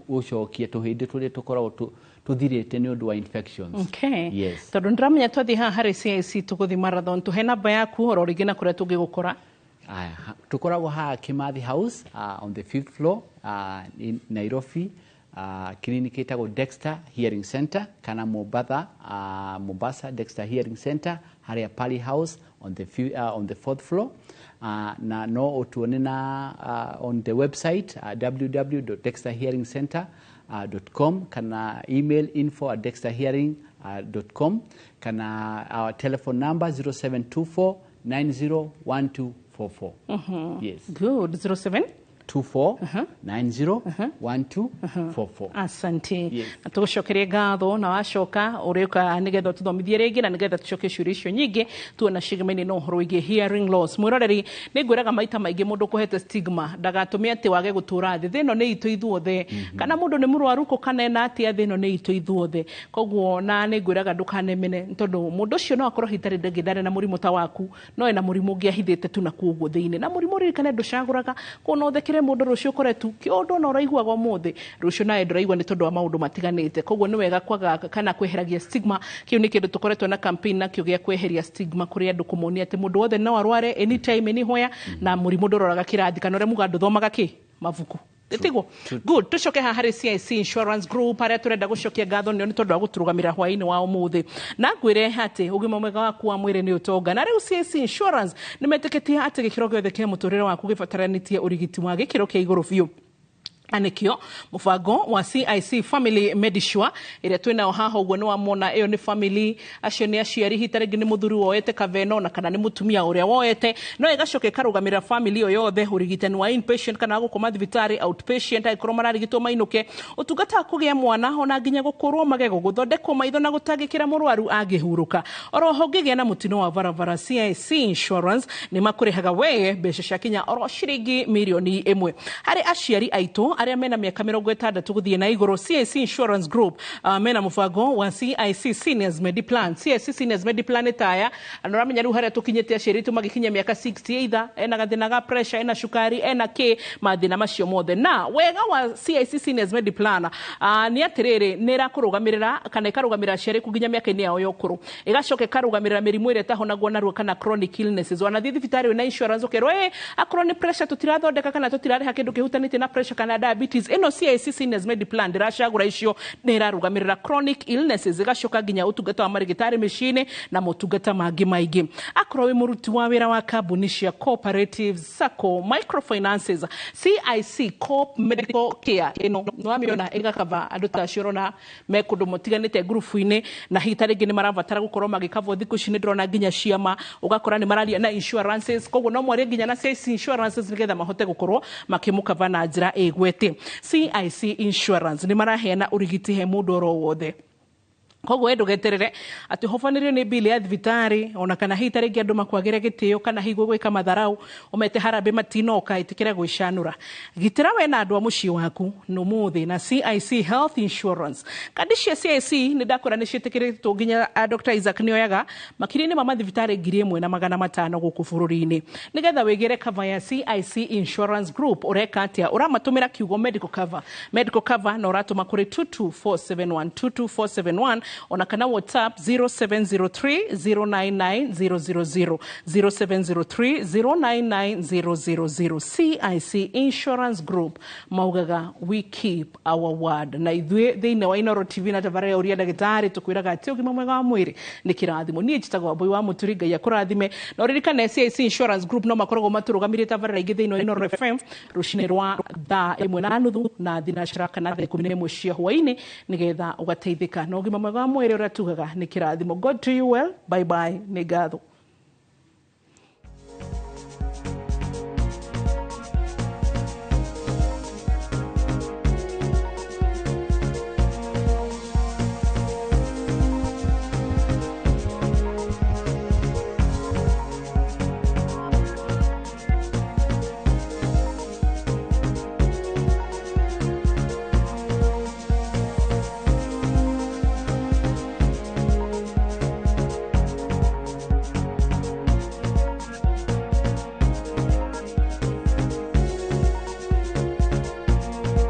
ucokie tuhindi turia tukoragwo tuthirite ni undu wa infections yes tondu ndramenya twathi haha hari CIC tuguthi marathon tu hena namba yaku horo rigina kuria tungigukora tukoragwo haha Kimathi House on the 5th floor in Nairobi clinic itagwo Dexter Hearing Center kana Mombasa Dexter Hearing Center haria Pali House on the 4th floor na no utuone na on the website www.dexterhearingcenter.com kana email info@dexterhearing.com kana our telephone number 0724 901244 yes good 07 24901244 asante na tugucokerie ngatho na wacoka urika nigetha tuthomithie ringi na nigetha tucoke ciuria icio nyingi tuona cigimeni no horo igi hearing loss mwiroreri ni ngwiraga maita maingi mundu kuhete stigma ndagatumie ati wage gutura thi thino ni itu ithuothe kana mundu ni murwaru ko kana na ati thino ni itu ithuothe koguo na ni ngwiraga ndukanemene tondu mundu ucio no akorwo hitari ndagithari na murimu ta waku no ena murimu ungi ahithite tu na kuguo thiini na murimu ri kana nducaguraga kuno thekire mundu rucio koretu kiondo no raiguaga mothe rucio nae ndiraigua ni tondu wa maundu matiganite koguo ni wega kwaga kana kweheragia stigma kiu ni kindu tukoretwo na campaign na kio gia kweheria stigma kuri andu kumuonia ati mundu wothe no arware anytime anywhere na murimu nduroraga kirathi kana ure muga nduthomaga ki mavuku Etigo. Good. Tucoke ha hari CIC Insurance Group aria turenda gucokia ngatho ni tondu wa guturugamira hwaini wa umuthi na ngwire hati ugima mwega waku wa mwire ni utonga na riu CIC Insurance nimetiketie ati gikiro giothe kia muturire waku gibataranitie urigiti wa gikiro kia iguru biu Anikio mufango wa CIC Family Medisure ire twina haha uguo ni wamona iyo ni family acio ni aciari hitarigi ni muthuri woete kaveno na kana ni mutumia uria woete no igacoke karugamira family yo yothe urigitani wa inpatient kana gukoma thibitari outpatient aikoro mararigitwo mainuke utungata kugia mwana ona nginya gukurwo magego guthondekwo maitho na gutangikira murwaru agihuruka oro hogigia na mutino wa varavara CIC Insurance ni makurihaga we besha shakinya oro shiringi milioni 1 hari aciari aito aria mena miaka 60 guthie na iguru. CIC Insurance Group mena mufango wa CIC Seniors Mediplan. CIC Seniors Mediplan etaya anoramenya ru haria tukinyete aciari tu magikinya miaka 60 either ena gathina ga pressure ena shukari ena ke mathina macio mothe na wega wa CIC Seniors Mediplan ni atiriri nira kurugamirira kana ikarugamirira aciari kuginya miaka ini yao yokuru igacoke karugamirira mirimu ire tahonagwo naruo kana chronic illnesses wana thithibitari na insurance ukerwo chronic pressure tutirathondeka kana tutirareha kindu kihutanite na pressure kana diabetes eno CIC Seniors Mediplan ndiracagura icio nirarugamirira chronic illnesses igacoka nginya utungata wa marigitari micine na mutungata mangi maingi akorwo wi muruti wa wira wa kambuni cia cooperatives sacco microfinances CIC Coop Medical Care eno no amiona igakava andu taciorona mekundu mutiganite group-ini na hitaringi ni maravatara gukorwo magikavwo thiku ici ndirona nginya ciama ugakora ni mararia na insurances koguo no mwari nginya na CIC Insurances nigetha mahote gukorwo makimukava na njira igwete. CIC Insurance ni maraheana urigiti he mundu oro wothe koguo ndugeterere ati hofanirio ni bili ya thibitari ona kana hitaringi andu makwagire gitio kana higwe gwika matharau umete harambe matinoka itikire gwicanura gitira we na andu a mucii waku no muthi na CIC Health Insurance kandi cia CIC ni ndakora ni ciitikiritwo nginya Dr. Isaac Nioyaga makiri ni mama thibitari 1,500 guku bururi-ini nigetha wigire cover ya CIC Insurance Group ureka atia uramatumira kiugo medical cover na uratuma kuri 22471 ona kana WhatsApp 0703099000 0703099000 CIC Insurance Group maugaga we keep our word na ithwe thiine wa Inoro TV na tabara ya uria ndagitari tukwiraga ati ugima mwega wa mwiri ni kirathimo nie njitagwa boy wa muturi ngai akurathime na uririkane CIC Insurance Group no makoragwo maturugamirite tabara ingi thiine wa Inoro FM rucine rwa thaa 1:30 na thinashara kana 11 cia hwaini nigetha ugateithika na ugima mwega mwere uratugaga ni kirathimo. God to you well. Bye bye. Negatho.